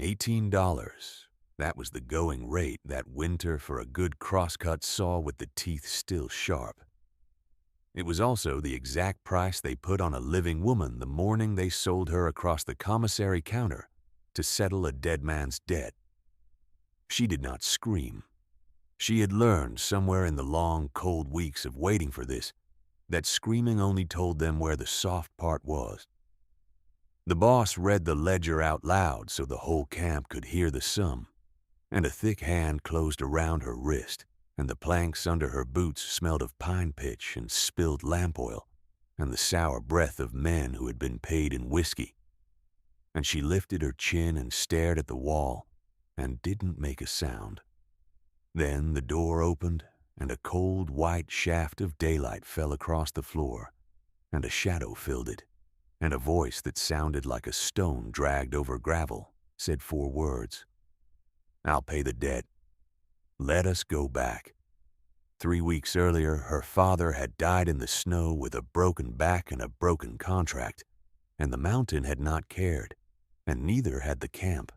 $18. That was the going rate that winter for a good crosscut saw with the teeth still sharp. It was also the exact price they put on a living woman the morning they sold her across the commissary counter to settle a dead man's debt. She did not scream. She had learned somewhere in the long, cold weeks of waiting for this that screaming only told them where the soft part was. The boss read the ledger out loud so the whole camp could hear the sum, and a thick hand closed around her wrist, and the planks under her boots smelled of pine pitch and spilled lamp oil and the sour breath of men who had been paid in whiskey. And she lifted her chin and stared at the wall and didn't make a sound. Then the door opened and a cold white shaft of daylight fell across the floor, and a shadow filled it, and a voice that sounded like a stone dragged over gravel said 4 words. "I'll pay the debt. Let us go back." 3 weeks earlier, her father had died in the snow with a broken back and a broken contract, and the mountain had not cared, and neither had the camp.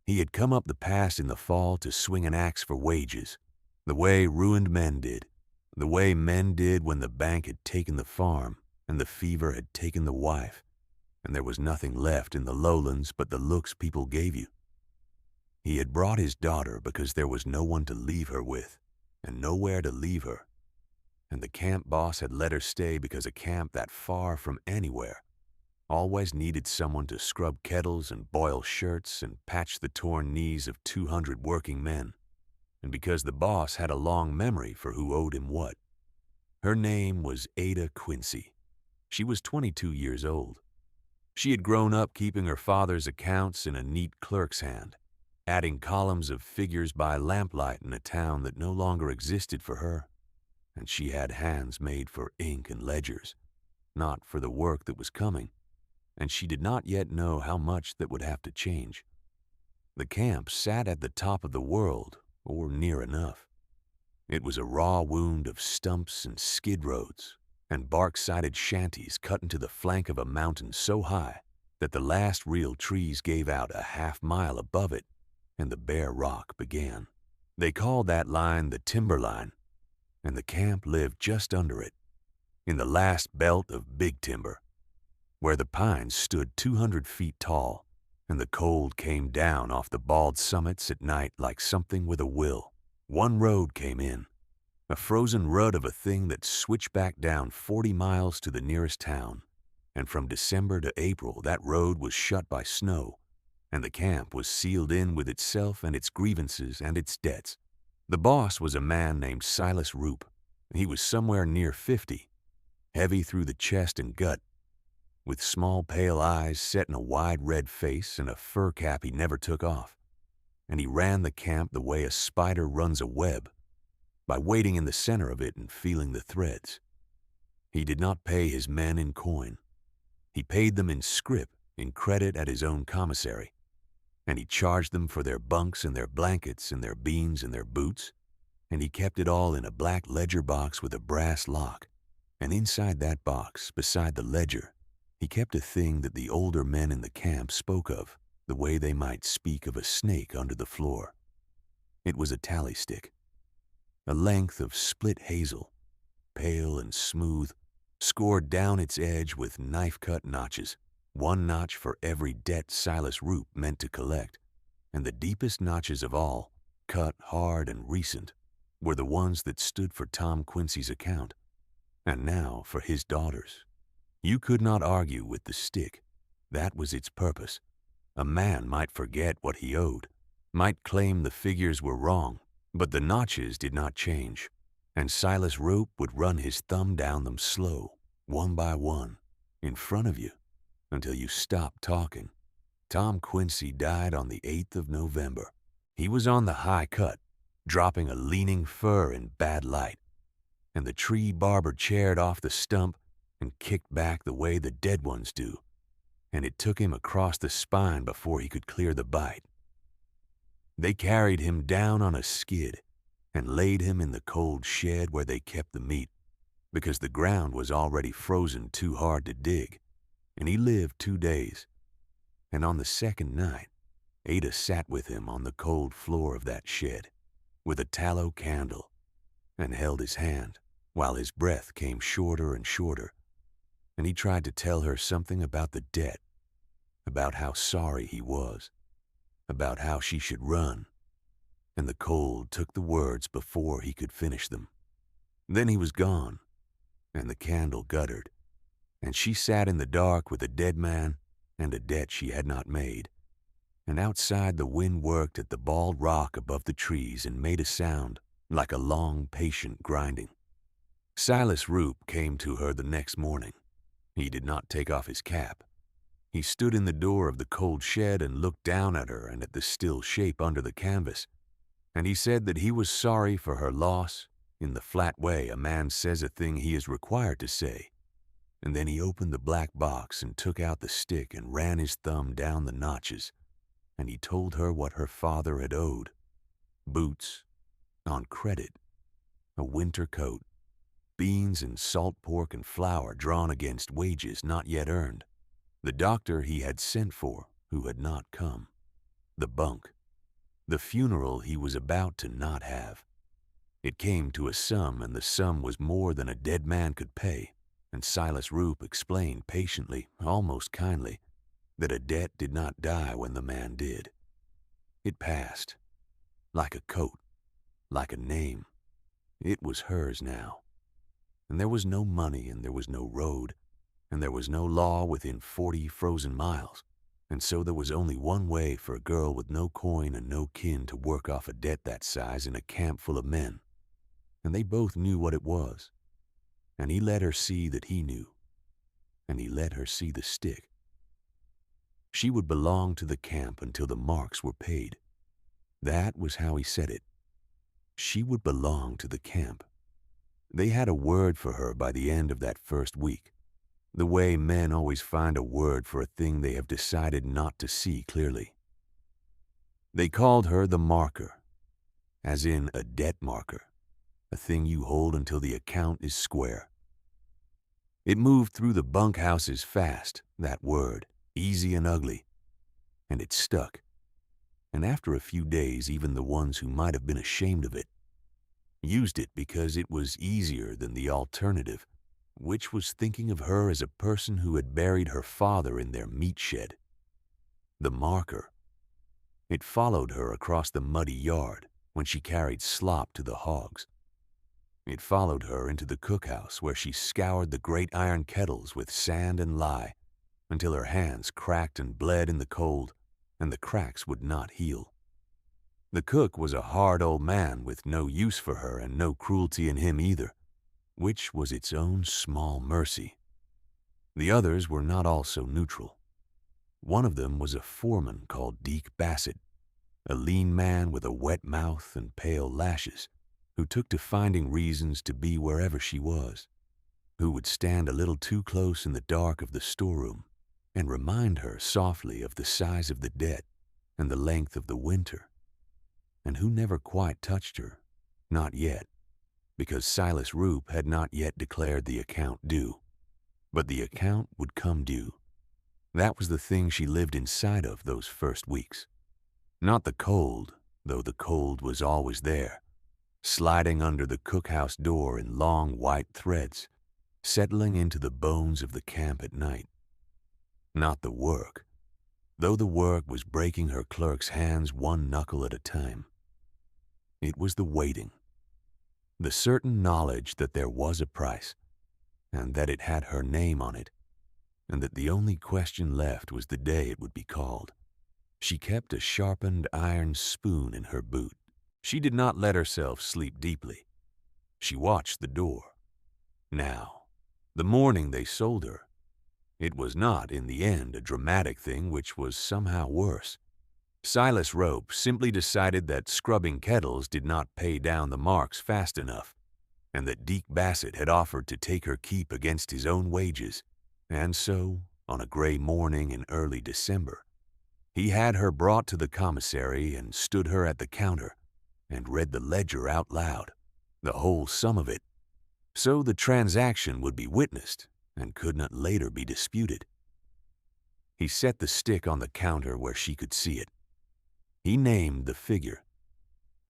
He had come up the pass in the fall to swing an axe for wages, the way ruined men did, the way men did when the bank had taken the farm and the fever had taken the wife, and there was nothing left in the lowlands but the looks people gave you. He had brought his daughter because there was no one to leave her with, and nowhere to leave her. And the camp boss had let her stay because a camp that far from anywhere always needed someone to scrub kettles and boil shirts and patch the torn knees of 200 working men, and because the boss had a long memory for who owed him what. Her name was Ada Quincy. She was 22 years old. She had grown up keeping her father's accounts in a neat clerk's hand, adding columns of figures by lamplight in a town that no longer existed for her, and she had hands made for ink and ledgers, not for the work that was coming, and she did not yet know how much that would have to change. The camp sat at the top of the world, or near enough. It was a raw wound of stumps and skid roads, and bark-sided shanties cut into the flank of a mountain so high that the last real trees gave out a half-mile above it, and the bare rock began. They called that line the Timberline, and the camp lived just under it, in the last belt of big timber, where the pines stood 200 feet tall, and the cold came down off the bald summits at night like something with a will. One road came in, a frozen rud of a thing that switched back down 40 miles to the nearest town, and from December to April that road was shut by snow, and the camp was sealed in with itself and its grievances and its debts. The boss was a man named Silas Roop. He was somewhere near 50, heavy through the chest and gut, with small pale eyes set in a wide red face and a fur cap he never took off. And he ran the camp the way a spider runs a web, by waiting in the center of it and feeling the threads. He did not pay his men in coin. He paid them in scrip, in credit at his own commissary, and he charged them for their bunks and their blankets and their beans and their boots, and he kept it all in a black ledger box with a brass lock, and inside that box, beside the ledger, he kept a thing that the older men in the camp spoke of, the way they might speak of a snake under the floor. It was a tally stick, a length of split hazel, pale and smooth, scored down its edge with knife-cut notches, 1 notch for every debt Silas Roop meant to collect, and the deepest notches of all, cut hard and recent, were the ones that stood for Tom Quincy's account, and now for his daughter's. You could not argue with the stick. That was its purpose. A man might forget what he owed, might claim the figures were wrong, but the notches did not change, and Silas Roop would run his thumb down them slow, one by one, in front of you, until you stopped talking. Tom Quincy died on the 8th of November. He was on the high cut, dropping a leaning fir in bad light, and the tree barber chaired off the stump and kicked back the way the dead ones do, and it took him across the spine before he could clear the bite. They carried him down on a skid and laid him in the cold shed where they kept the meat, because the ground was already frozen too hard to dig, and he lived 2 days. And on the second night, Ada sat with him on the cold floor of that shed, with a tallow candle, and held his hand while his breath came shorter and shorter, and he tried to tell her something about the debt, about how sorry he was, about how she should run, and the cold took the words before he could finish them. Then he was gone, and the candle guttered, and she sat in the dark with a dead man and a debt she had not made, and outside the wind worked at the bald rock above the trees and made a sound like a long, patient grinding. Silas Roop came to her the next morning. He did not take off his cap. He stood in the door of the cold shed and looked down at her and at the still shape under the canvas, and he said that he was sorry for her loss in the flat way a man says a thing he is required to say. And then he opened the black box and took out the stick and ran his thumb down the notches, and he told her what her father had owed: boots, on credit, a winter coat, beans and salt pork and flour drawn against wages not yet earned, the doctor he had sent for who had not come, the bunk, the funeral he was about to not have. It came to a sum, and the sum was more than a dead man could pay, and Silas Roop explained patiently, almost kindly, that a debt did not die when the man did. It passed, like a coat, like a name. It was hers now. And there was no money, and there was no road, and there was no law within 40 frozen miles, and so there was only one way for a girl with no coin and no kin to work off a debt that size in a camp full of men. And they both knew what it was, and he let her see that he knew, and he let her see the stick. She would belong to the camp until the marks were paid. That was how he said it. She would belong to the camp. They had a word for her by the end of that first week, the way men always find a word for a thing they have decided not to see clearly. They called her the marker, as in a debt marker, a thing you hold until the account is square. It moved through the bunkhouses fast, that word, easy and ugly, and it stuck. And after a few days, even the ones who might have been ashamed of it used it because it was easier than the alternative, which was thinking of her as a person who had buried her father in their meat shed. The marker. It followed her across the muddy yard when she carried slop to the hogs. It followed her into the cookhouse where she scoured the great iron kettles with sand and lye until her hands cracked and bled in the cold, and the cracks would not heal. The cook was a hard old man with no use for her and no cruelty in him either, which was its own small mercy. The others were not all so neutral. One of them was a foreman called Deke Bassett, a lean man with a wet mouth and pale lashes, who took to finding reasons to be wherever she was, who would stand a little too close in the dark of the storeroom and remind her softly of the size of the debt and the length of the winter, and who never quite touched her, not yet, because Silas Roop had not yet declared the account due. But the account would come due. That was the thing she lived inside of those first weeks. Not the cold, though the cold was always there, sliding under the cookhouse door in long white threads, settling into the bones of the camp at night. Not the work, though the work was breaking her clerk's hands one knuckle at a time. It was the waiting, the certain knowledge that there was a price, and that it had her name on it, and that the only question left was the day it would be called. She kept a sharpened iron spoon in her boot. She did not let herself sleep deeply. She watched the door. Now, the morning they sold her, it was not, in the end, a dramatic thing which was somehow worse. Silas Rope simply decided that scrubbing kettles did not pay down the marks fast enough, and that Deke Bassett had offered to take her keep against his own wages, and so, on a gray morning in early December, he had her brought to the commissary and stood her at the counter and read the ledger out loud, the whole sum of it, so the transaction would be witnessed and could not later be disputed. He set the stick on the counter where she could see it, He named the figure,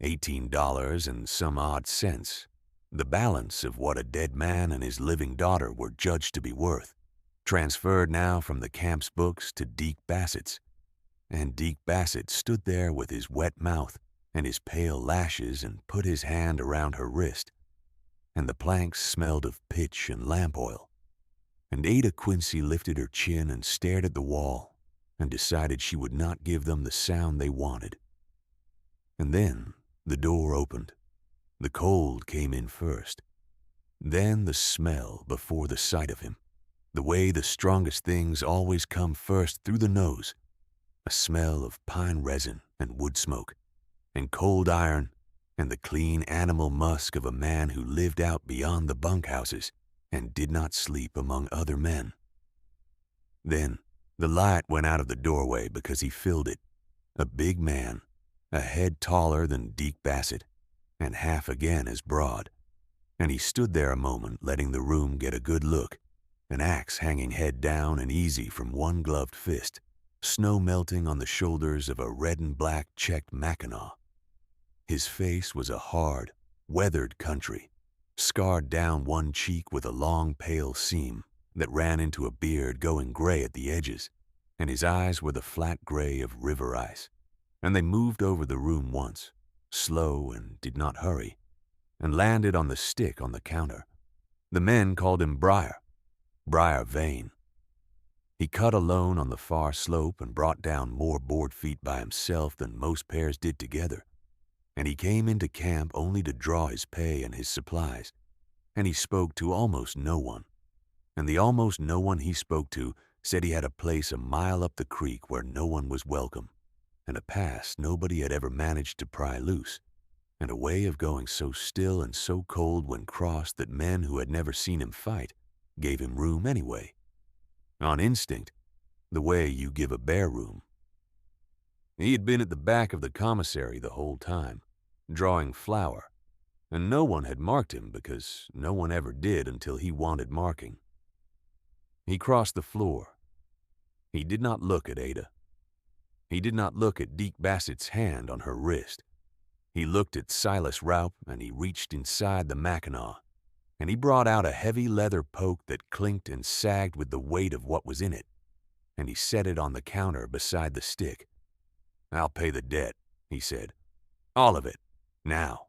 $18 and some odd cents, the balance of what a dead man and his living daughter were judged to be worth, transferred now from the camp's books to Deke Bassett's. And Deke Bassett stood there with his wet mouth and his pale lashes and put his hand around her wrist, and the planks smelled of pitch and lamp oil. And Ada Quincy lifted her chin and stared at the wall and decided she would not give them the sound they wanted. And then the door opened. The cold came in first. Then the smell before the sight of him, the way the strongest things always come first through the nose, a smell of pine resin and wood smoke, and cold iron, and the clean animal musk of a man who lived out beyond the bunkhouses and did not sleep among other men. Then the light went out of the doorway because he filled it, a big man, a head taller than Deke Bassett, and half again as broad, and he stood there a moment letting the room get a good look, an axe hanging head down and easy from one gloved fist, snow melting on the shoulders of a red and black checked mackinaw. His face was a hard, weathered country, scarred down one cheek with a long pale seam that ran into a beard going gray at the edges, and his eyes were the flat gray of river ice. And they moved over the room once, slow and did not hurry, and landed on the stick on the counter. The men called him Briar Vane. He cut alone on the far slope and brought down more board feet by himself than most pairs did together. And he came into camp only to draw his pay and his supplies, and he spoke to almost no one. And the almost no one he spoke to said he had a place a mile up the creek where no one was welcome, and a pass nobody had ever managed to pry loose, and a way of going so still and so cold when crossed that men who had never seen him fight gave him room anyway. On instinct, the way you give a bear room. He had been at the back of the commissary the whole time, drawing flour, and no one had marked him because no one ever did until he wanted marking. He crossed the floor. He did not look at Ada. He did not look at Deke Bassett's hand on her wrist. He looked at Silas Raup, and he reached inside the mackinaw, and he brought out a heavy leather poke that clinked and sagged with the weight of what was in it, and he set it on the counter beside the stick. "I'll pay the debt," he said. "All of it, now."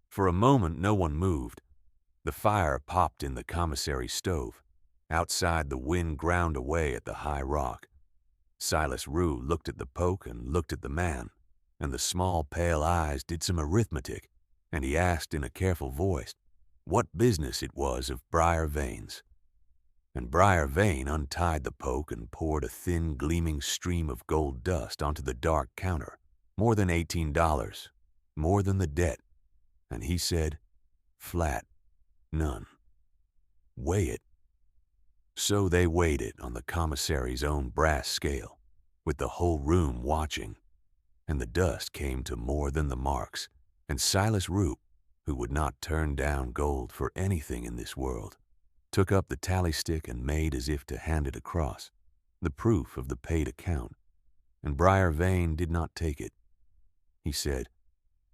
For a moment no one moved. The fire popped in the commissary stove. Outside the wind ground away at the high rock. Silas Rue looked at the poke and looked at the man, and the small pale eyes did some arithmetic, and he asked in a careful voice what business it was of Briar Vane's. And Briar Vane untied the poke and poured a thin gleaming stream of gold dust onto the dark counter, more than $18, more than the debt, and he said, "Flat, none. Weigh it." So they weighed it on the commissary's own brass scale, with the whole room watching, and the dust came to more than the marks, and Silas Roop, who would not turn down gold for anything in this world, took up the tally stick and made as if to hand it across, the proof of the paid account, and Briar Vane did not take it. He said,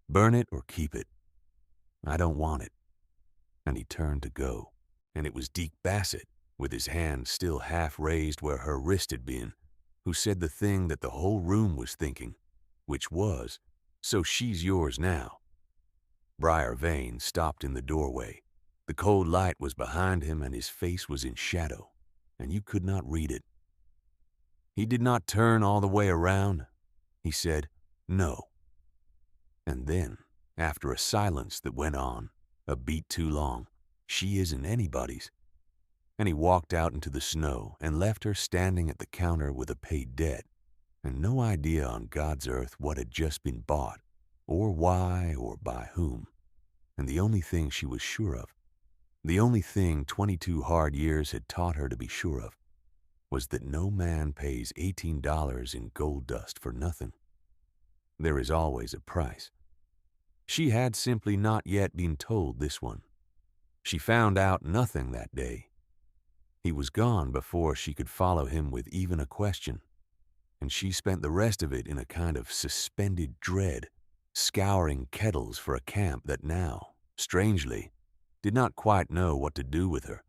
"Burn it or keep it. I don't want it." And he turned to go, and it was Deke Bassett, with his hand still half raised where her wrist had been, who said the thing that the whole room was thinking, which was, "So she's yours now." Briar Vane stopped in the doorway. The cold light was behind him and his face was in shadow, and you could not read it. He did not turn all the way around. He said, "No." And then, after a silence that went on, a beat too long, "She isn't anybody's." And he walked out into the snow and left her standing at the counter with a paid debt, and no idea on God's earth what had just been bought, or why, or by whom. And the only thing she was sure of, the only thing 22 hard years had taught her to be sure of, was that no man pays $18 in gold dust for nothing. There is always a price. She had simply not yet been told this one. She found out nothing that day. He was gone before she could follow him with even a question, and she spent the rest of it in a kind of suspended dread, scouring kettles for a camp that now, strangely, did not quite know what to do with her,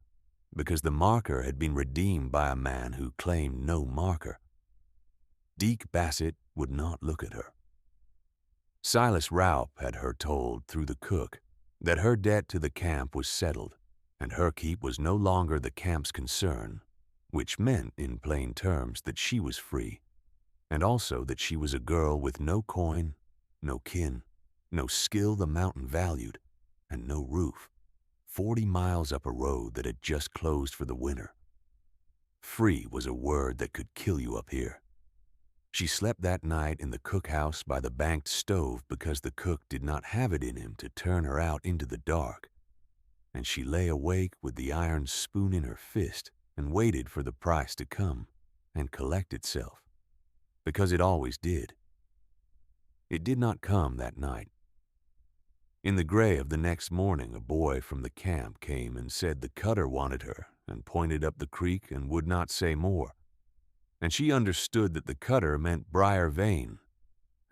because the marker had been redeemed by a man who claimed no marker. Deke Bassett would not look at her. Silas Raup had her told through the cook that her debt to the camp was settled, and her keep was no longer the camp's concern, which meant, in plain terms, that she was free, and also that she was a girl with no coin, no kin, no skill the mountain valued, and no roof, 40 miles up a road that had just closed for the winter. Free was a word that could kill you up here. She slept that night in the cookhouse by the banked stove because the cook did not have it in him to turn her out into the dark, and she lay awake with the iron spoon in her fist and waited for the price to come and collect itself, because it always did. It did not come that night. In the gray of the next morning, a boy from the camp came and said the cutter wanted her and pointed up the creek and would not say more. And she understood that the cutter meant Briar Vein,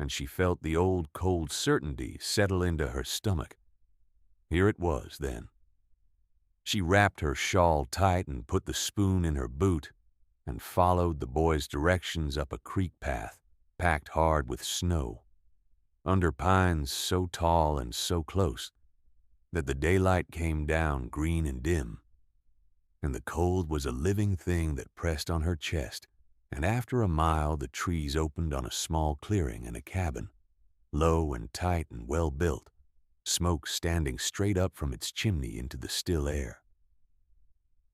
and she felt the old cold certainty settle into her stomach. Here it was, then. She wrapped her shawl tight and put the spoon in her boot and followed the boy's directions up a creek path, packed hard with snow, under pines so tall and so close that the daylight came down green and dim, and the cold was a living thing that pressed on her chest. And after a mile, the trees opened on a small clearing and a cabin, low and tight and well built, smoke standing straight up from its chimney into the still air.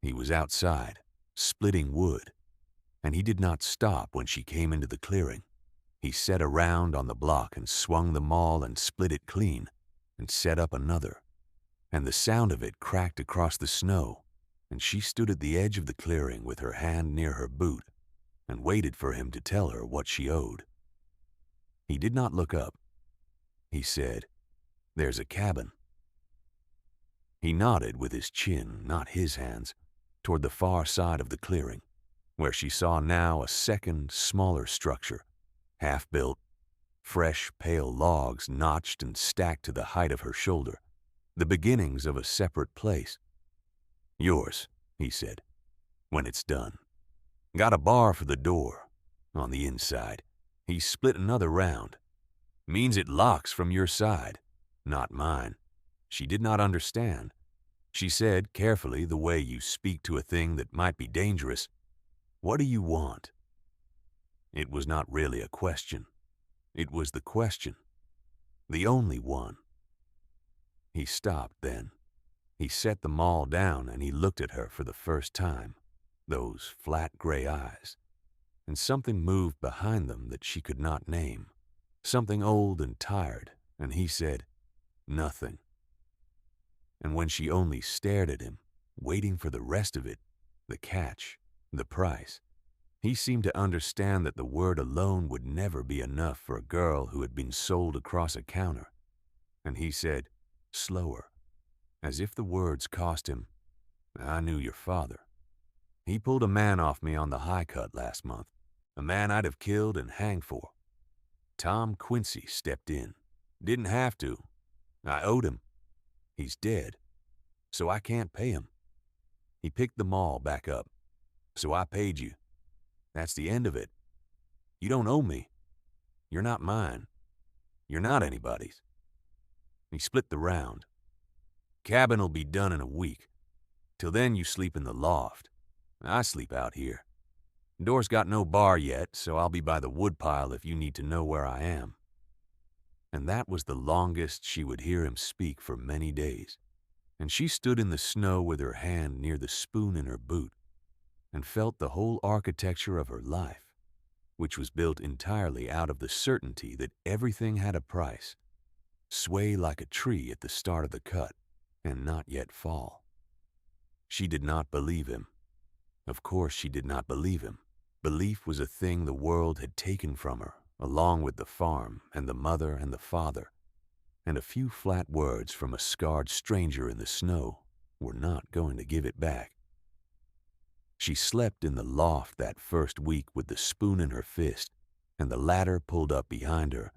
He was outside, splitting wood, and he did not stop when she came into the clearing. He set around on the block and swung the maul and split it clean, and set up another, and the sound of it cracked across the snow, and she stood at the edge of the clearing with her hand near her boot, and waited for him to tell her what she owed. He did not look up. He said, "There's a cabin." He nodded with his chin, not his hands, toward the far side of the clearing, where she saw now a second, smaller structure, half-built, fresh, pale logs notched and stacked to the height of her shoulder, the beginnings of a separate place. "Yours," he said, "when it's done. Got a bar for the door. On the inside, he split another round. Means it locks from your side, not mine." She did not understand. She said, carefully, the way you speak to a thing that might be dangerous, "What do you want?" It was not really a question. It was the question. The only one. He stopped then. He set the maul down and he looked at her for the first time, those flat gray eyes, and something moved behind them that she could not name, something old and tired, and he said, "Nothing." And when she only stared at him, waiting for the rest of it, the catch, the price, he seemed to understand that the word alone would never be enough for a girl who had been sold across a counter, and he said, slower, as if the words cost him, "I knew your father. He pulled a man off me on the high cut last month, a man I'd have killed and hanged for. Tom Quincy stepped in. Didn't have to. I owed him. He's dead, so I can't pay him. He picked the maul back up, so I paid you. That's the end of it. You don't owe me. You're not mine. You're not anybody's." He split the round. "Cabin'll be done in a week. Till then you sleep in the loft. I sleep out here. Door's got no bar yet, so I'll be by the woodpile if you need to know where I am." And that was the longest she would hear him speak for many days. And she stood in the snow with her hand near the spoon in her boot and felt the whole architecture of her life, which was built entirely out of the certainty that everything had a price, sway like a tree at the start of the cut and not yet fall. She did not believe him. Of course she did not believe him. Belief was a thing the world had taken from her, along with the farm and the mother and the father, and a few flat words from a scarred stranger in the snow were not going to give it back. She slept in the loft that first week with the spoon in her fist, and the ladder pulled up behind her,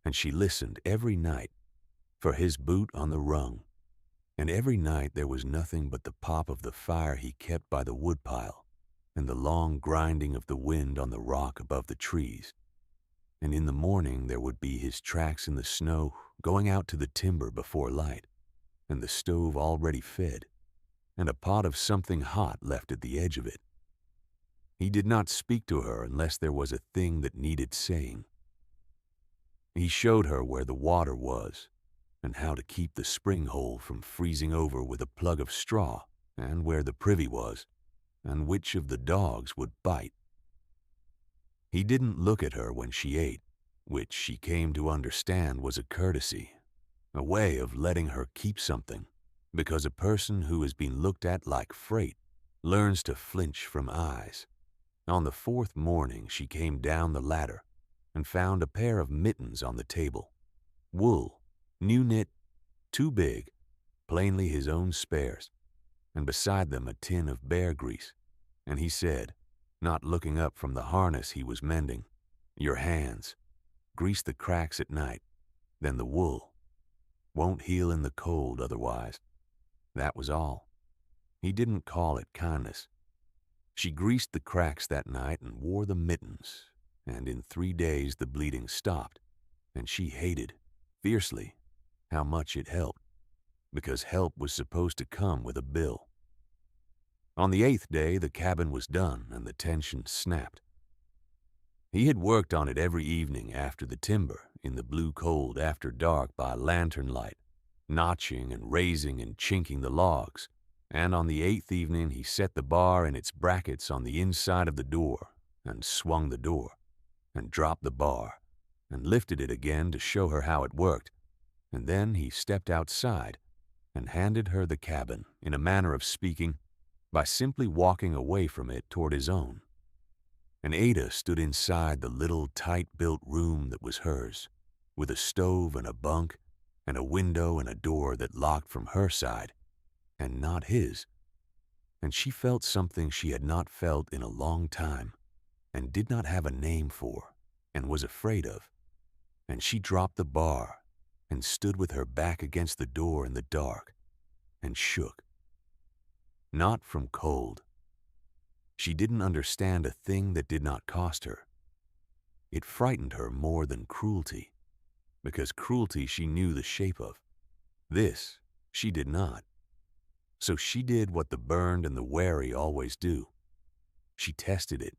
and she listened every night for his boot on the rung, and every night there was nothing but the pop of the fire he kept by the woodpile, and the long grinding of the wind on the rock above the trees. And in the morning there would be his tracks in the snow going out to the timber before light, and the stove already fed, and a pot of something hot left at the edge of it. He did not speak to her unless there was a thing that needed saying. He showed her where the water was, and how to keep the spring hole from freezing over with a plug of straw, and where the privy was, and which of the dogs would bite. He didn't look at her when she ate, which she came to understand was a courtesy, a way of letting her keep something, because a person who has been looked at like freight learns to flinch from eyes. On the fourth morning she came down the ladder and found a pair of mittens on the table, wool, new knit, too big, plainly his own spares, and beside them a tin of bear grease. And he said, not looking up from the harness he was mending, "Your hands. Grease the cracks at night, then the wool. Won't heal in the cold otherwise." That was all. He didn't call it kindness. She greased the cracks that night and wore the mittens, and in 3 days the bleeding stopped, and she hated, fiercely, how much it helped, because help was supposed to come with a bill. On the 8th day the cabin was done and the tension snapped. He had worked on it every evening after the timber, in the blue cold after dark by lantern light, notching and raising and chinking the logs, and on the 8th evening he set the bar in its brackets on the inside of the door, and swung the door, and dropped the bar, and lifted it again to show her how it worked, and then he stepped outside and handed her the cabin, in a manner of speaking, by simply walking away from it toward his own. And Ada stood inside the little tight-built room that was hers, with a stove and a bunk, and a window and a door that locked from her side, and not his. And she felt something she had not felt in a long time, and did not have a name for, and was afraid of. And she dropped the bar, and stood with her back against the door in the dark, and shook. Not from cold. She didn't understand a thing that did not cost her. It frightened her more than cruelty, because cruelty she knew the shape of. This she did not. So she did what the burned and the wary always do. She tested it.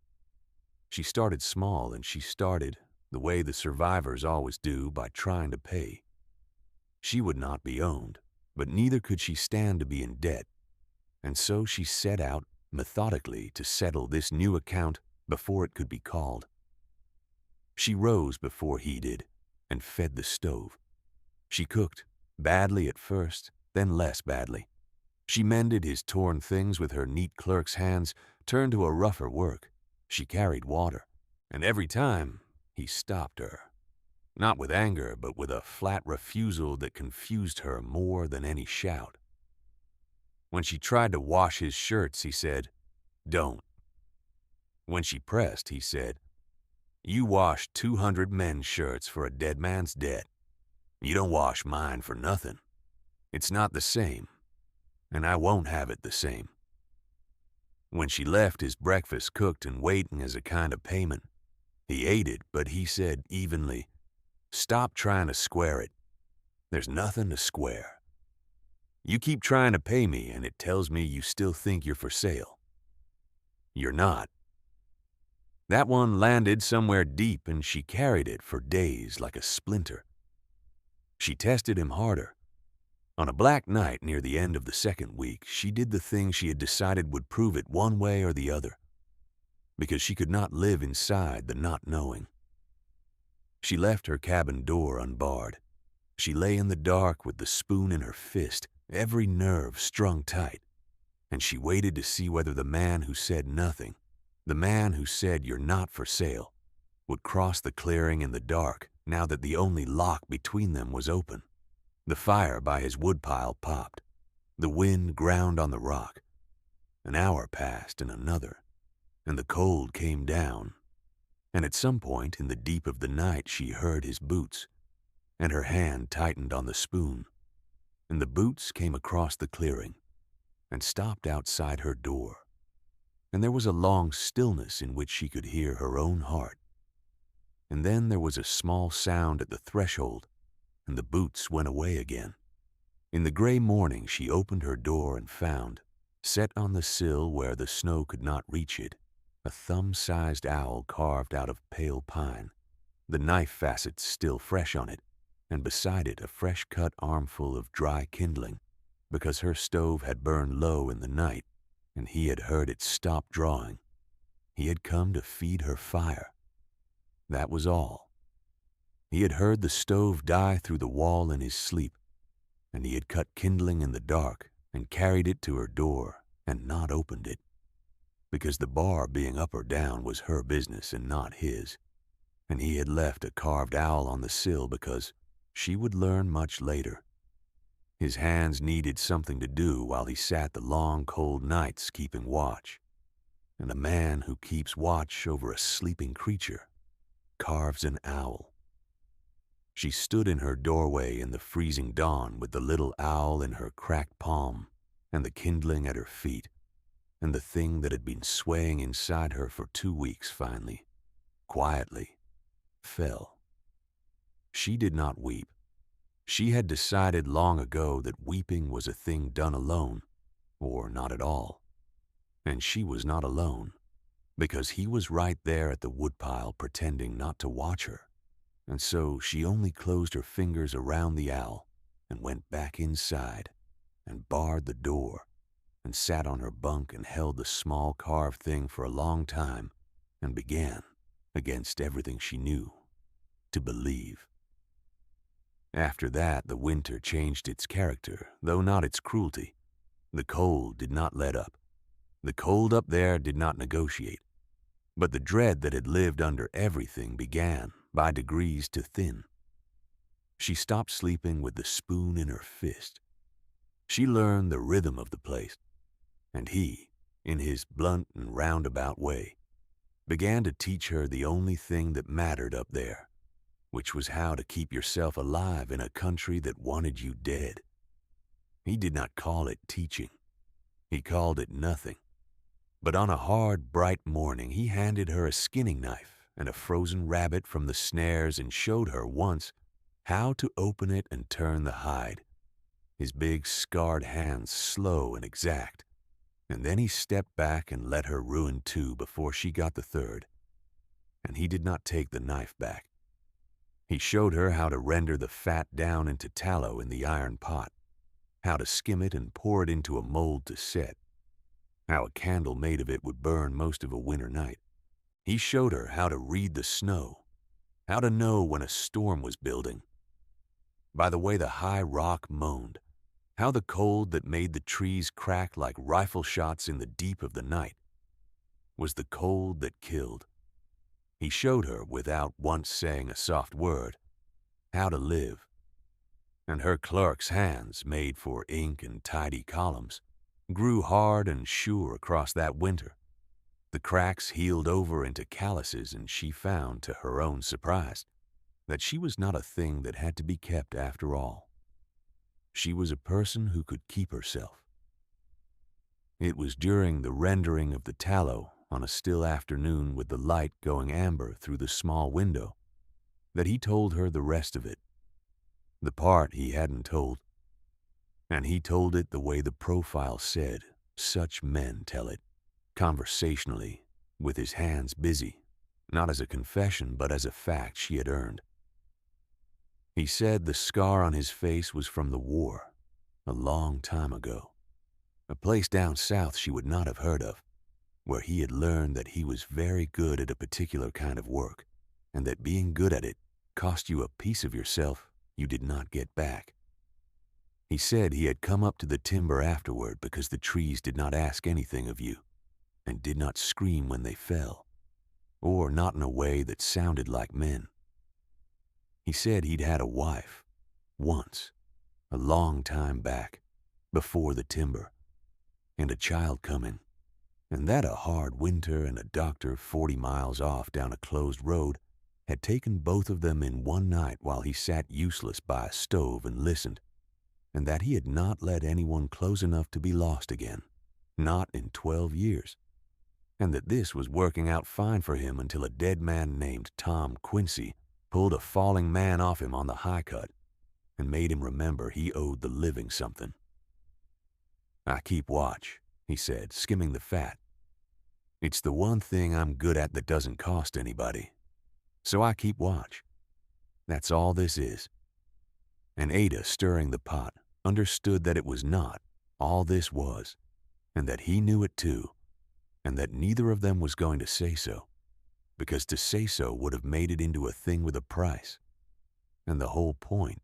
She started small, and she started, the way the survivors always do, by trying to pay. She would not be owned, but neither could she stand to be in debt, and so she set out methodically to settle this new account before it could be called. She rose before he did, and fed the stove. She cooked, badly at first, then less badly. She mended his torn things with her neat clerk's hands, turned to a rougher work. She carried water, and every time he stopped her. Not with anger, but with a flat refusal that confused her more than any shout. When she tried to wash his shirts, he said, "Don't." When she pressed, he said, "You wash 200 men's shirts for a dead man's debt. You don't wash mine for nothing. It's not the same, and I won't have it the same." When she left his breakfast cooked and waiting as a kind of payment, he ate it, but he said evenly, "Stop trying to square it. There's nothing to square. You keep trying to pay me, and it tells me you still think you're for sale. You're not." That one landed somewhere deep, and she carried it for days like a splinter. She tested him harder. On a black night near the end of the 2nd week, she did the thing she had decided would prove it one way or the other, because she could not live inside the not knowing. She left her cabin door unbarred. She lay in the dark with the spoon in her fist, every nerve strung tight, and she waited to see whether the man who said nothing, the man who said "You're not for sale," would cross the clearing in the dark now that the only lock between them was open. The fire by his woodpile popped. The wind ground on the rock. An hour passed and another, and the cold came down, and at some point in the deep of the night she heard his boots, and her hand tightened on the spoon, and the boots came across the clearing and stopped outside her door, and there was a long stillness in which she could hear her own heart. And then there was a small sound at the threshold, and the boots went away again. In the gray morning she opened her door and found, set on the sill where the snow could not reach it, a thumb-sized owl carved out of pale pine, the knife facets still fresh on it, and beside it a fresh-cut armful of dry kindling, because her stove had burned low in the night, and he had heard it stop drawing. He had come to feed her fire. That was all. He had heard the stove die through the wall in his sleep, and he had cut kindling in the dark and carried it to her door and not opened it, because the bar being up or down was her business and not his, and he had left a carved owl on the sill because she would learn much later. His hands needed something to do while he sat the long cold nights keeping watch, and a man who keeps watch over a sleeping creature carves an owl. She stood in her doorway in the freezing dawn with the little owl in her cracked palm and the kindling at her feet, and the thing that had been swaying inside her for 2 weeks finally, quietly, fell. She did not weep. She had decided long ago that weeping was a thing done alone, or not at all. And she was not alone, because he was right there at the woodpile pretending not to watch her. And so she only closed her fingers around the owl and went back inside and barred the door and sat on her bunk and held the small carved thing for a long time and began, against everything she knew, to believe. After that, the winter changed its character, though not its cruelty. The cold did not let up. The cold up there did not negotiate. But the dread that had lived under everything began, by degrees, to thin. She stopped sleeping with the spoon in her fist. She learned the rhythm of the place, and he, in his blunt and roundabout way, began to teach her the only thing that mattered up there, which was how to keep yourself alive in a country that wanted you dead. He did not call it teaching. He called it nothing. But on a hard, bright morning, he handed her a skinning knife and a frozen rabbit from the snares and showed her once how to open it and turn the hide, his big scarred hands slow and exact. And then he stepped back and let her ruin 2 before she got the 3rd. And he did not take the knife back. He showed her how to render the fat down into tallow in the iron pot, how to skim it and pour it into a mold to set, how a candle made of it would burn most of a winter night. He showed her how to read the snow, how to know when a storm was building, by the way the high rock moaned, how the cold that made the trees crack like rifle shots in the deep of the night was the cold that killed. He showed her, without once saying a soft word, how to live. And her clerk's hands, made for ink and tidy columns, grew hard and sure across that winter. The cracks healed over into calluses, and she found, to her own surprise, that she was not a thing that had to be kept after all. She was a person who could keep herself. It was during the rendering of the tallow, on a still afternoon with the light going amber through the small window, that he told her the rest of it, the part he hadn't told. And he told it the way the profile said such men tell it, conversationally, with his hands busy, not as a confession but as a fact she had earned. He said the scar on his face was from the war, a long time ago, a place down south she would not have heard of, where he had learned that he was very good at a particular kind of work, and that being good at it cost you a piece of yourself you did not get back. He said he had come up to the timber afterward because the trees did not ask anything of you, and did not scream when they fell, or not in a way that sounded like men. He said he'd had a wife, once, a long time back, before the timber, and a child coming, and that a hard winter and a doctor 40 miles off down a closed road had taken both of them in one night while he sat useless by a stove and listened, and that he had not let anyone close enough to be lost again, not in 12 years, and that this was working out fine for him until a dead man named Tom Quincy pulled a falling man off him on the high cut and made him remember he owed the living something. "I keep watch," he said, skimming the fat. "It's the one thing I'm good at that doesn't cost anybody. So I keep watch. That's all this is." And Ada, stirring the pot, understood that it was not all this was, and that he knew it too, and that neither of them was going to say so, because to say so would have made it into a thing with a price. And the whole point,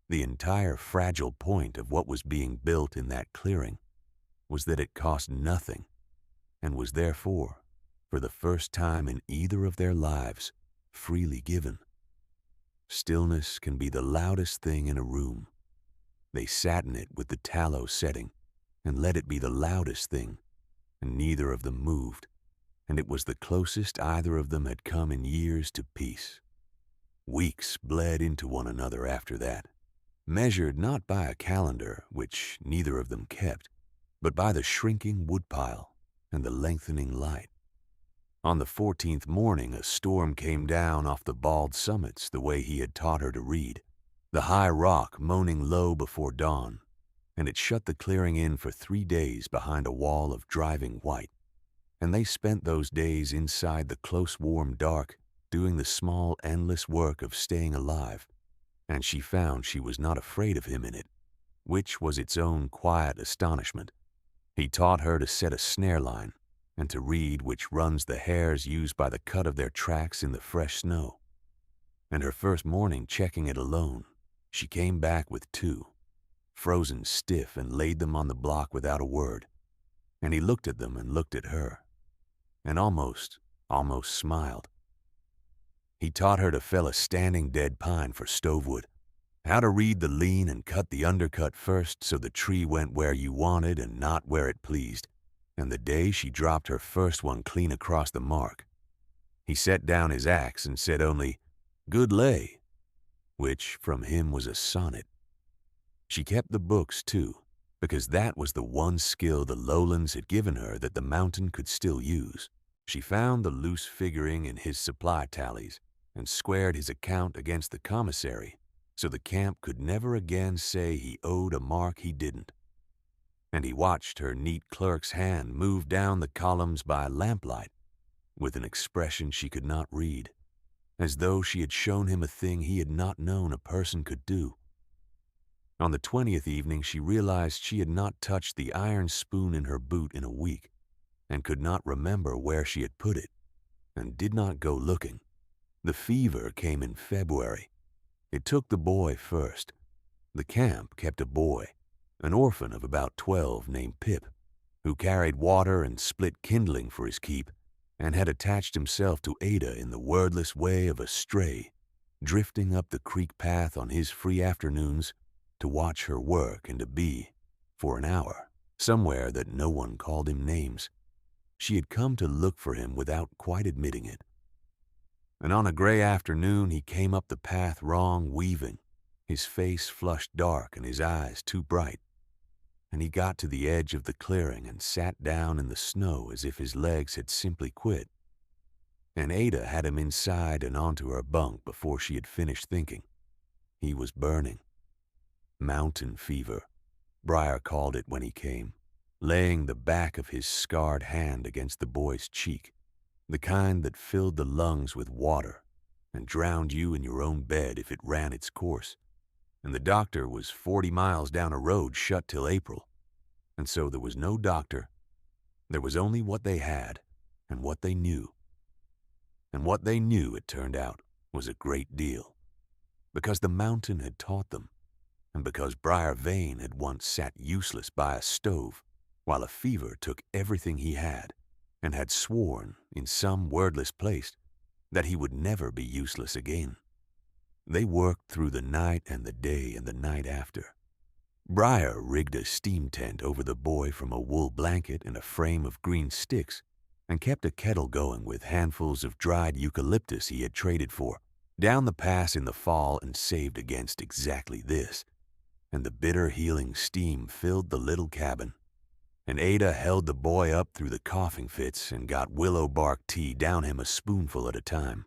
the entire fragile point of what was being built in that clearing, was that it cost nothing, and was therefore, for the first time in either of their lives, freely given. Stillness can be the loudest thing in a room. They sat in it with the tallow setting, and let it be the loudest thing, and neither of them moved, and it was the closest either of them had come in years to peace. Weeks bled into one another after that, measured not by a calendar, which neither of them kept, but by the shrinking woodpile and the lengthening light. On the 14th morning, a storm came down off the bald summits the way he had taught her to read, the high rock moaning low before dawn, and it shut the clearing in for 3 days behind a wall of driving white. And they spent those days inside the close warm dark, doing the small endless work of staying alive, and she found she was not afraid of him in it, which was its own quiet astonishment. He taught her to set a snare line, and to read which runs the hairs used by the cut of their tracks in the fresh snow. And her first morning checking it alone, she came back with 2, frozen stiff, and laid them on the block without a word. And he looked at them and looked at her, and almost smiled. He taught her to fell a standing dead pine for stovewood, how to read the lean and cut the undercut first so the tree went where you wanted and not where it pleased. And the day she dropped her first one clean across the mark, he set down his axe and said only, "Good lay," which from him was a sonnet. She kept the books, too, because that was the one skill the lowlands had given her that the mountain could still use. She found the loose figuring in his supply tallies and squared his account against the commissary so the camp could never again say he owed a mark he didn't. And he watched her neat clerk's hand move down the columns by lamplight with an expression she could not read, as though she had shown him a thing he had not known a person could do. On the 20th evening, she realized she had not touched the iron spoon in her boot in a week, and could not remember where she had put it, and did not go looking. The fever came in February. It took the boy first. The camp kept a boy, an orphan of about 12 named Pip, who carried water and split kindling for his keep, and had attached himself to Ada in the wordless way of a stray, drifting up the creek path on his free afternoons to watch her work and to be, for an hour, somewhere that no one called him names. She had come to look for him without quite admitting it. And on a gray afternoon he came up the path wrong, weaving, his face flushed dark and his eyes too bright. And he got to the edge of the clearing and sat down in the snow as if his legs had simply quit. And Ada had him inside and onto her bunk before she had finished thinking. He was burning. Mountain fever, Briar called it when he came, laying the back of his scarred hand against the boy's cheek, the kind that filled the lungs with water and drowned you in your own bed if it ran its course. And the doctor was 40 miles down a road shut till April. And so there was no doctor. There was only what they had and what they knew. And what they knew, it turned out, was a great deal, because the mountain had taught them, and because Briar Vane had once sat useless by a stove while a fever took everything he had, and had sworn in some wordless place that he would never be useless again. They worked through the night and the day and the night after. Briar rigged a steam tent over the boy from a wool blanket and a frame of green sticks, and kept a kettle going with handfuls of dried eucalyptus he had traded for down the pass in the fall and saved against exactly this. And the bitter healing steam filled the little cabin. And Ada held the boy up through the coughing fits and got willow-bark tea down him a spoonful at a time.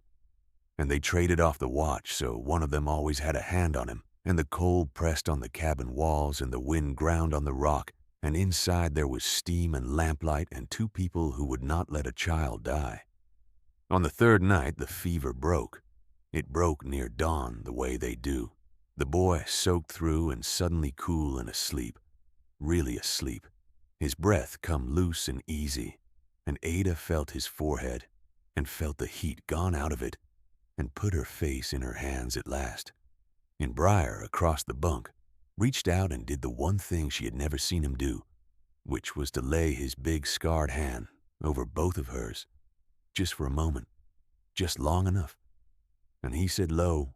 And they traded off the watch, so one of them always had a hand on him, and the cold pressed on the cabin walls and the wind ground on the rock, and inside there was steam and lamplight and two people who would not let a child die. On the third night, the fever broke. It broke near dawn, the way they do. The boy soaked through and suddenly cool and asleep, really asleep. His breath come loose and easy, and Ada felt his forehead and felt the heat gone out of it and put her face in her hands at last. And Briar, across the bunk, reached out and did the one thing she had never seen him do, which was to lay his big scarred hand over both of hers, just for a moment, just long enough. And he said low,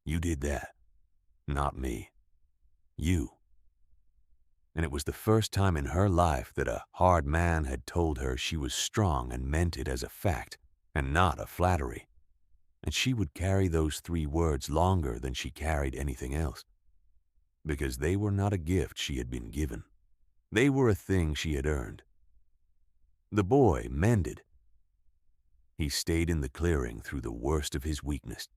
"You did that, not me. You." And it was the first time in her life that a hard man had told her she was strong and meant it as a fact and not a flattery. And she would carry those 3 words longer than she carried anything else, because they were not a gift she had been given. They were a thing she had earned. The boy mended. He stayed in the clearing through the worst of his weakness,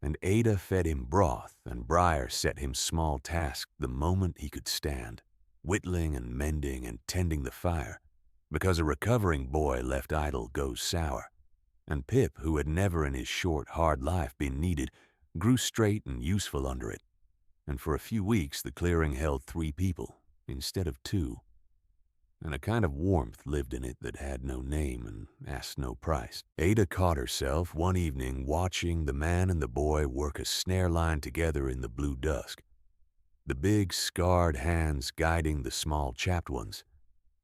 and Ada fed him broth, and Briar set him small tasks the moment he could stand, whittling and mending and tending the fire, because a recovering boy left idle goes sour. And Pip, who had never in his short, hard life been needed, grew straight and useful under it. And for a few weeks the clearing held 3 people instead of 2. And a kind of warmth lived in it that had no name and asked no price. Ada caught herself one evening watching the man and the boy work a snare line together in the blue dusk, the big scarred hands guiding the small chapped ones,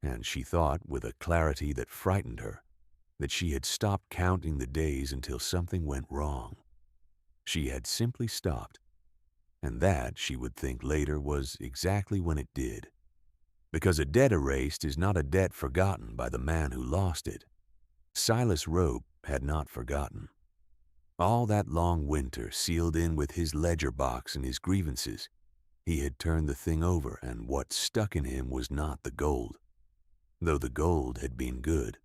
and she thought, with a clarity that frightened her, that she had stopped counting the days until something went wrong. She had simply stopped, and that, she would think later, was exactly when it did. Because a debt erased is not a debt forgotten by the man who lost it. Silas Rope had not forgotten. All that long winter, sealed in with his ledger box and his grievances, he had turned the thing over, and what stuck in him was not the gold, though the gold had been good.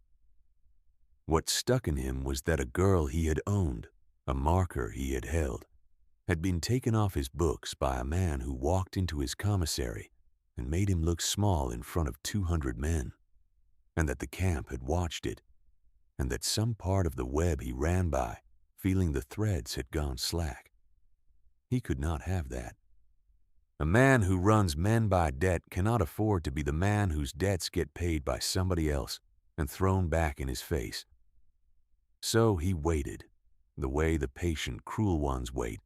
What stuck in him was that a girl he had owned, a marker he had held, had been taken off his books by a man who walked into his commissary and made him look small in front of 200 men, and that the camp had watched it, and that some part of the web he ran by, feeling the threads had gone slack. He could not have that. A man who runs men by debt cannot afford to be the man whose debts get paid by somebody else and thrown back in his face. So he waited, the way the patient, cruel ones wait,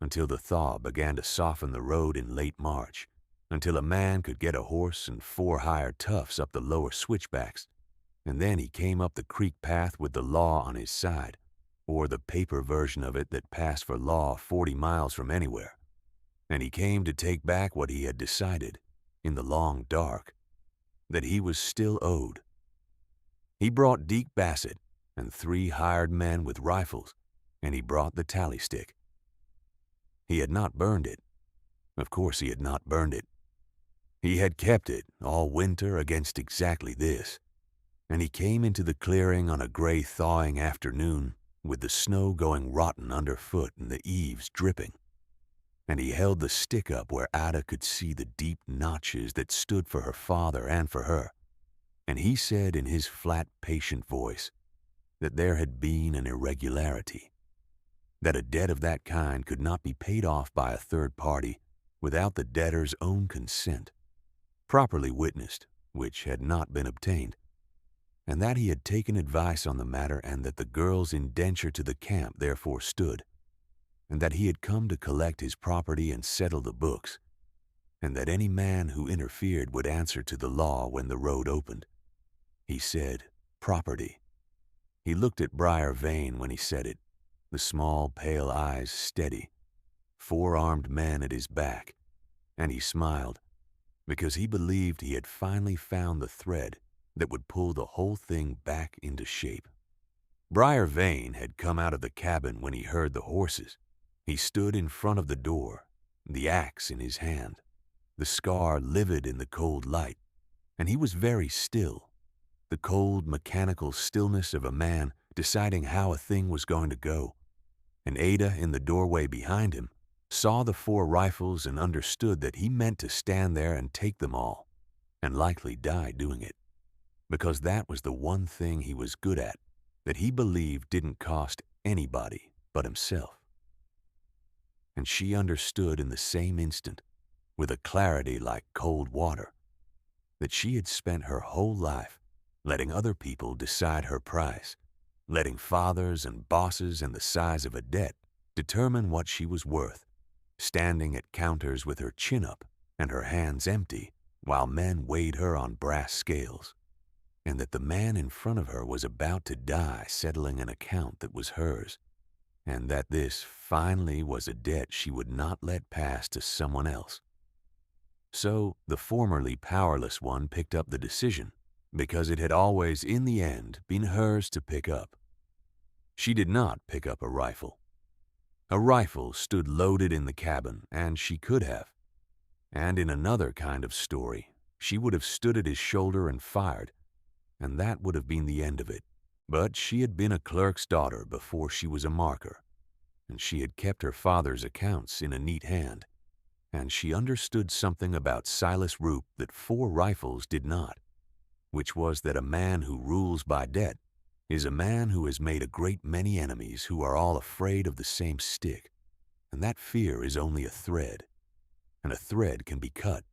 until the thaw began to soften the road in late March, until a man could get a horse and 4 hired toughs up the lower switchbacks, and then he came up the creek path with the law on his side, or the paper version of it that passed for law 40 miles from anywhere, and he came to take back what he had decided, in the long dark, that he was still owed. He brought Deke Bassett and 3 hired men with rifles, and he brought the tally stick. He had not burned it. Of course he had not burned it. He had kept it all winter against exactly this, and he came into the clearing on a gray thawing afternoon with the snow going rotten underfoot and the eaves dripping, and he held the stick up where Ada could see the deep notches that stood for her father and for her, and he said in his flat, patient voice that there had been an irregularity, that a debt of that kind could not be paid off by a third party without the debtor's own consent, properly witnessed, which had not been obtained, and that he had taken advice on the matter, and that the girl's indenture to the camp therefore stood, and that he had come to collect his property and settle the books, and that any man who interfered would answer to the law when the road opened. He said, property. He looked at Briar Vane when he said it, the small, pale eyes steady, 4 armed men at his back, and he smiled, because he believed he had finally found the thread that would pull the whole thing back into shape. Briar Vane had come out of the cabin when he heard the horses. He stood in front of the door, the axe in his hand, the scar livid in the cold light, and he was very still, the cold, mechanical stillness of a man deciding how a thing was going to go. And Ada, in the doorway behind him, saw the 4 rifles and understood that he meant to stand there and take them all, and likely die doing it, because that was the one thing he was good at, that he believed didn't cost anybody but himself. And she understood in the same instant, with a clarity like cold water, that she had spent her whole life letting other people decide her price, letting fathers and bosses and the size of a debt determine what she was worth, standing at counters with her chin up and her hands empty while men weighed her on brass scales, and that the man in front of her was about to die settling an account that was hers, and that this finally was a debt she would not let pass to someone else. So the formerly powerless one picked up the decision, because it had always, in the end, been hers to pick up. She did not pick up a rifle. A rifle stood loaded in the cabin, and she could have. And in another kind of story, she would have stood at his shoulder and fired, and that would have been the end of it. But she had been a clerk's daughter before she was a marker, and she had kept her father's accounts in a neat hand, and she understood something about Silas Roop that 4 rifles did not, which was that a man who rules by debt is a man who has made a great many enemies who are all afraid of the same stick, and that fear is only a thread, and a thread can be cut.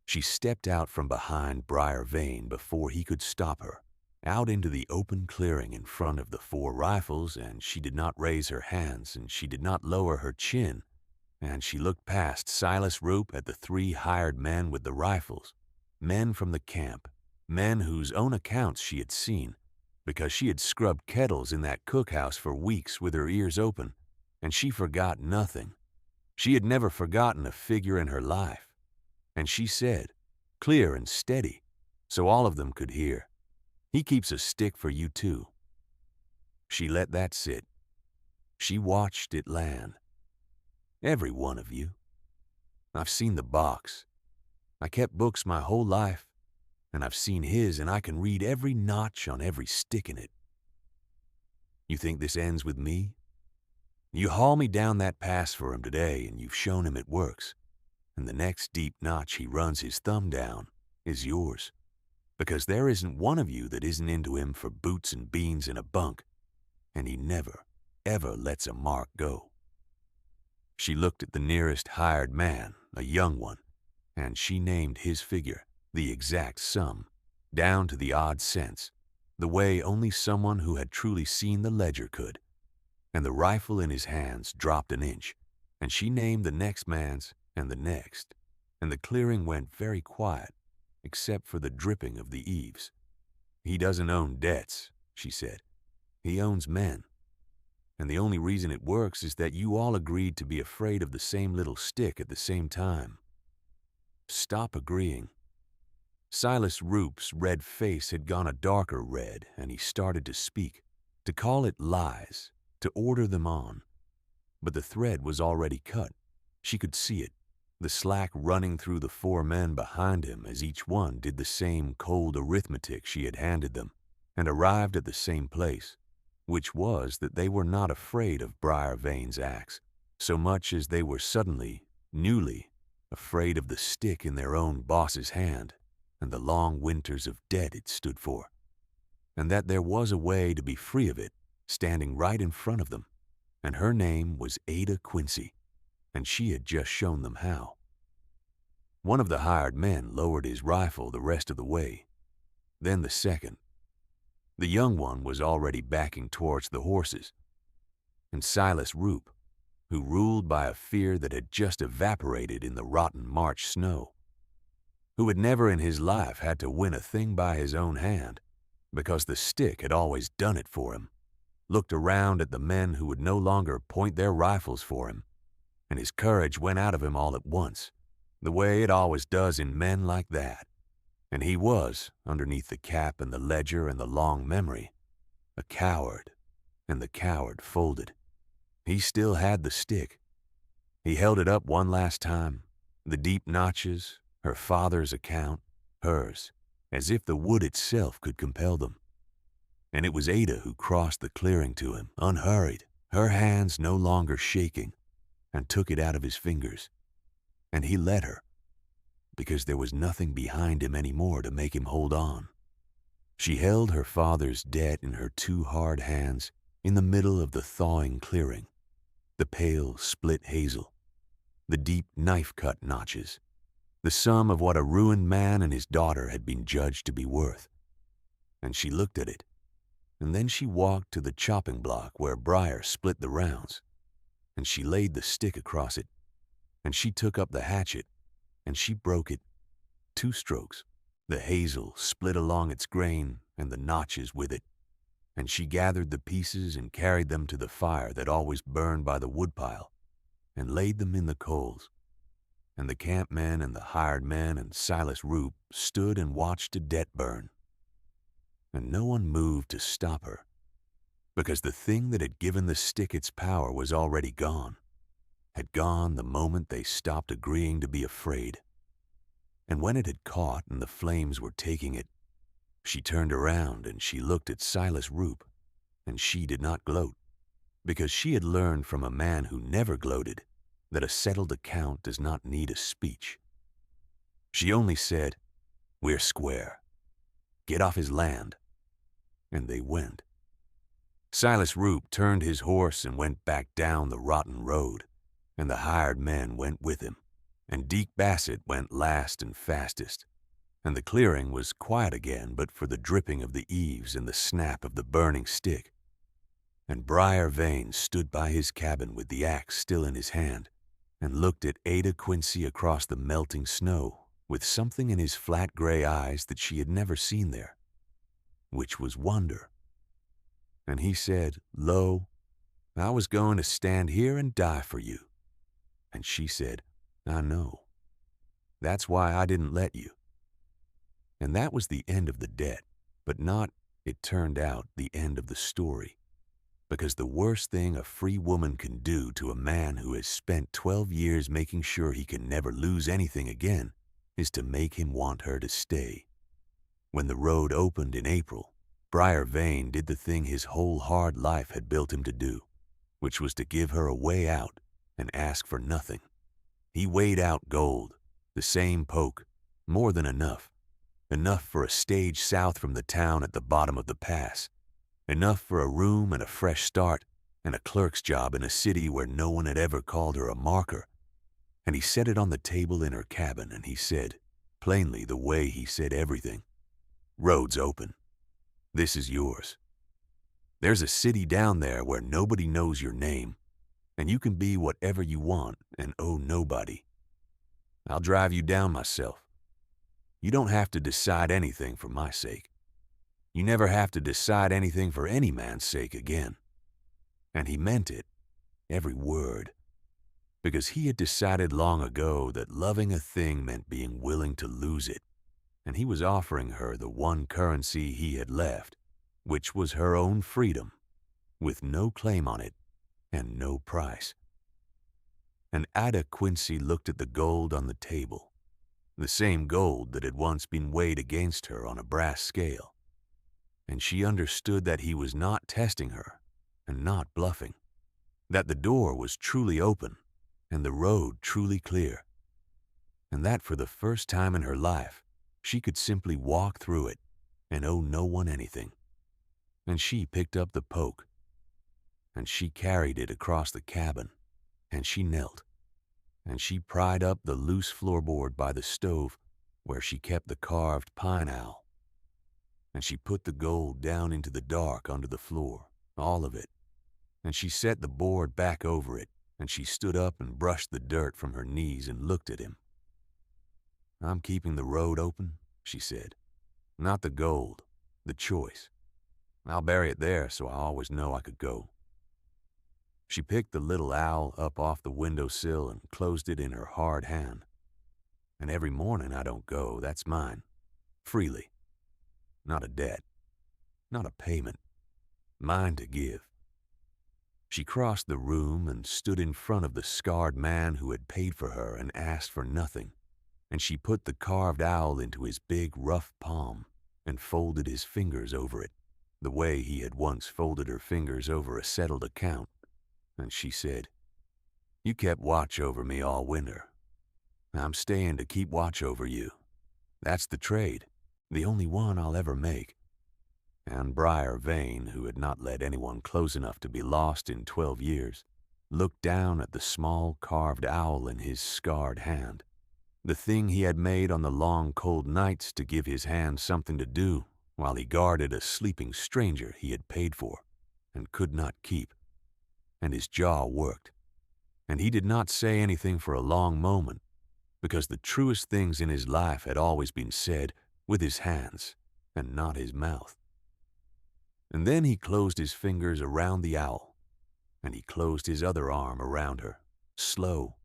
She stepped out from behind Briar Vane before he could stop her, out into the open clearing in front of the 4 rifles, and she did not raise her hands, and she did not lower her chin, and she looked past Silas Roop at the 3 hired men with the rifles, men from the camp, men whose own accounts she had seen, because she had scrubbed kettles in that cookhouse for weeks with her ears open, and she forgot nothing. She had never forgotten a figure in her life. And she said, clear and steady, so all of them could hear, "He keeps a stick for you too." She let that sit. She watched it land. Every one of you. I've seen the box. I kept books my whole life, and I've seen his, and I can read every notch on every stick in it. You think this ends with me? You haul me down that pass for him today, and you've shown him it works, and the next deep notch he runs his thumb down is yours, because there isn't one of you that isn't into him for boots and beans in a bunk, and he never, ever lets a mark go. She looked at the nearest hired man, a young one, and she named his figure, the exact sum, down to the odd cents, the way only someone who had truly seen the ledger could. And the rifle in his hands dropped an inch, and she named the next man's and the next, and the clearing went very quiet, except for the dripping of the eaves. He doesn't own debts, she said. He owns men. And the only reason it works is that you all agreed to be afraid of the same little stick at the same time. Stop agreeing. Silas Roop's red face had gone a darker red, and he started to speak, to call it lies, to order them on. But the thread was already cut. She could see it, the slack running through the 4 men behind him as each one did the same cold arithmetic she had handed them, and arrived at the same place, which was that they were not afraid of Briar Vane's axe, so much as they were suddenly, newly, afraid of the stick in their own boss's hand, and the long winters of debt it stood for, and that there was a way to be free of it, standing right in front of them, and her name was Ada Quincy, and she had just shown them how. One of the hired men lowered his rifle the rest of the way, then the second. The young one was already backing towards the horses, and Silas Roop, who ruled by a fear that had just evaporated in the rotten March snow, who had never in his life had to win a thing by his own hand, because the stick had always done it for him, looked around at the men who would no longer point their rifles for him, and his courage went out of him all at once, the way it always does in men like that. And he was, underneath the cap and the ledger and the long memory, a coward, and the coward folded. He still had the stick. He held it up one last time, the deep notches, her father's account, hers, as if the wood itself could compel them. And it was Ada who crossed the clearing to him, unhurried, her hands no longer shaking, and took it out of his fingers. And he let her, because there was nothing behind him anymore to make him hold on. She held her father's debt in her two hard hands in the middle of the thawing clearing, the pale split hazel, the deep knife-cut notches, the sum of what a ruined man and his daughter had been judged to be worth. And she looked at it, and then she walked to the chopping block where Briar split the rounds, and she laid the stick across it, and she took up the hatchet, and she broke it, 2 strokes. The hazel split along its grain and the notches with it, and she gathered the pieces and carried them to the fire that always burned by the woodpile, and laid them in the coals. And the campmen and the hired men and Silas Roop stood and watched the debt burn. And no one moved to stop her, because the thing that had given the stick its power was already gone, had gone the moment they stopped agreeing to be afraid. And when it had caught and the flames were taking it, she turned around and she looked at Silas Roop, and she did not gloat, because she had learned from a man who never gloated that a settled account does not need a speech. She only said, "We're square. Get off his land." And they went. Silas Roop turned his horse and went back down the rotten road, and the hired men went with him, and Deke Bassett went last and fastest, and the clearing was quiet again but for the dripping of the eaves and the snap of the burning stick. And Briar Vane stood by his cabin with the axe still in his hand, and looked at Ada Quincy across the melting snow with something in his flat gray eyes that she had never seen there, which was wonder. And he said, "Lo, I was going to stand here and die for you." And she said, "I know. That's why I didn't let you." And that was the end of the debt, but not, it turned out, the end of the story. Because the worst thing a free woman can do to a man who has spent 12 years making sure he can never lose anything again is to make him want her to stay. When the road opened in April, Briar Vane did the thing his whole hard life had built him to do, which was to give her a way out and ask for nothing. He weighed out gold, the same poke, more than enough. Enough for a stage south from the town at the bottom of the pass. Enough for a room and a fresh start and a clerk's job in a city where no one had ever called her a marker. And he set it on the table in her cabin, and he said, plainly the way he said everything, "Road's open. This is yours. There's a city down there where nobody knows your name, and you can be whatever you want and owe nobody. I'll drive you down myself. You don't have to decide anything for my sake. You never have to decide anything for any man's sake again." And he meant it, every word, because he had decided long ago that loving a thing meant being willing to lose it, and he was offering her the one currency he had left, which was her own freedom, with no claim on it and no price. And Ada Quincy looked at the gold on the table, the same gold that had once been weighed against her on a brass scale, and she understood that he was not testing her and not bluffing, that the door was truly open and the road truly clear, and that for the first time in her life she could simply walk through it and owe no one anything. And she picked up the poke, and she carried it across the cabin, and she knelt, and she pried up the loose floorboard by the stove where she kept the carved pine owl, and she put the gold down into the dark under the floor, all of it, and she set the board back over it, and she stood up and brushed the dirt from her knees and looked at him. "I'm keeping the road open," she said. "Not the gold, the choice. I'll bury it there so I always know I could go." She picked the little owl up off the windowsill and closed it in her hard hand. And every morning I don't go, that's mine. Freely. Not a debt. Not a payment. Mine to give. She crossed the room and stood in front of the scarred man who had paid for her and asked for nothing, and she put the carved owl into his big, rough palm and folded his fingers over it, the way he had once folded her fingers over a settled account, and she said, "You kept watch over me all winter. I'm staying to keep watch over you. That's the trade, the only one I'll ever make." And Briar Vane, who had not let anyone close enough to be lost in 12 years, looked down at the small carved owl in his scarred hand, the thing he had made on the long cold nights to give his hand something to do while he guarded a sleeping stranger he had paid for and could not keep. And his jaw worked, and he did not say anything for a long moment, because the truest things in his life had always been said with his hands and not his mouth. And then he closed his fingers around the owl, and he closed his other arm around her, slow,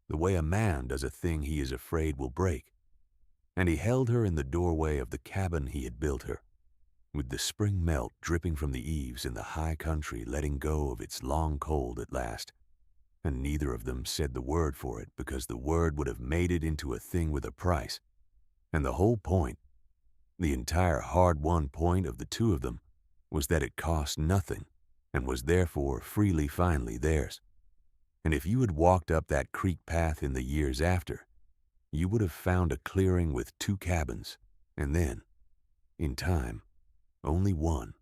the way a man does a thing he is afraid will break. And he held her in the doorway of the cabin he had built her, with the spring melt dripping from the eaves in the high country letting go of its long cold at last. And neither of them said the word for it, because the word would have made it into a thing with a price. And the whole point, the entire hard-won point of the two of them, was that it cost nothing and was therefore freely finally theirs. And if you had walked up that creek path in the years after, you would have found a clearing with 2 cabins, and then, in time, only one,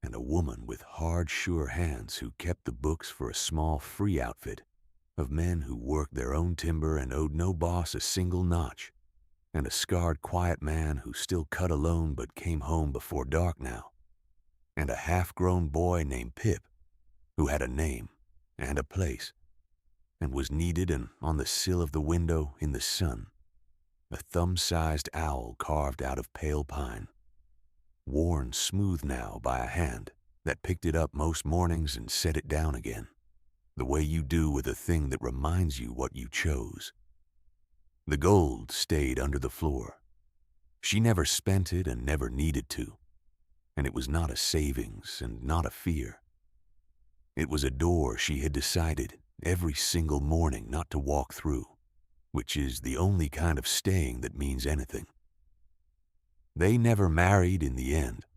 and a woman with hard, sure hands who kept the books for a small free outfit of men who worked their own timber and owed no boss a single notch, and a scarred, quiet man who still cut alone but came home before dark now, and a half-grown boy named Pip, who had a name and a place, and was needed and on the sill of the window in the sun, a thumb-sized owl carved out of pale pine, worn smooth now by a hand that picked it up most mornings and set it down again, the way you do with a thing that reminds you what you chose. The gold stayed under the floor. She never spent it and never needed to. And it was not a savings and not a fear. It was a door she had decided every single morning not to walk through, which is the only kind of staying that means anything. They never married in the end,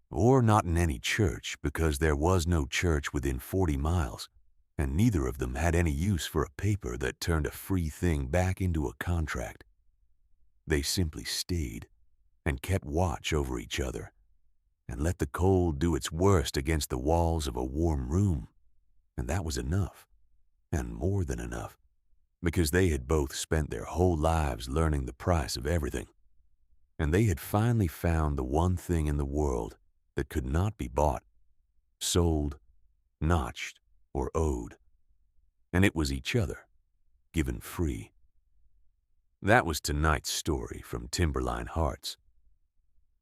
or not in any church, because there was no church within 40 miles, and neither of them had any use for a paper that turned a free thing back into a contract. They simply stayed and kept watch over each other, and let the cold do its worst against the walls of a warm room, and that was enough, and more than enough, because they had both spent their whole lives learning the price of everything, and they had finally found the one thing in the world that could not be bought, sold, notched, or owed, and it was each other, given free. That was tonight's story from Timberline Hearts.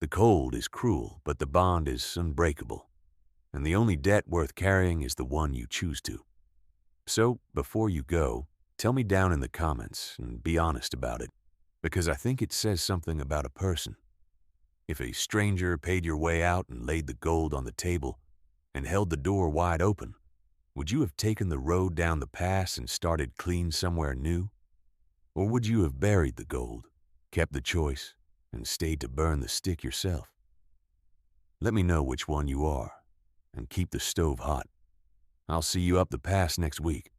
The cold is cruel, but the bond is unbreakable, and the only debt worth carrying is the one you choose to. So, before you go, tell me down in the comments and be honest about it, because I think it says something about a person. If a stranger paid your way out and laid the gold on the table and held the door wide open, would you have taken the road down the pass and started clean somewhere new? Or would you have buried the gold, kept the choice, and stayed to burn the stick yourself? Let me know which one you are, and keep the stove hot. I'll see you up the pass next week.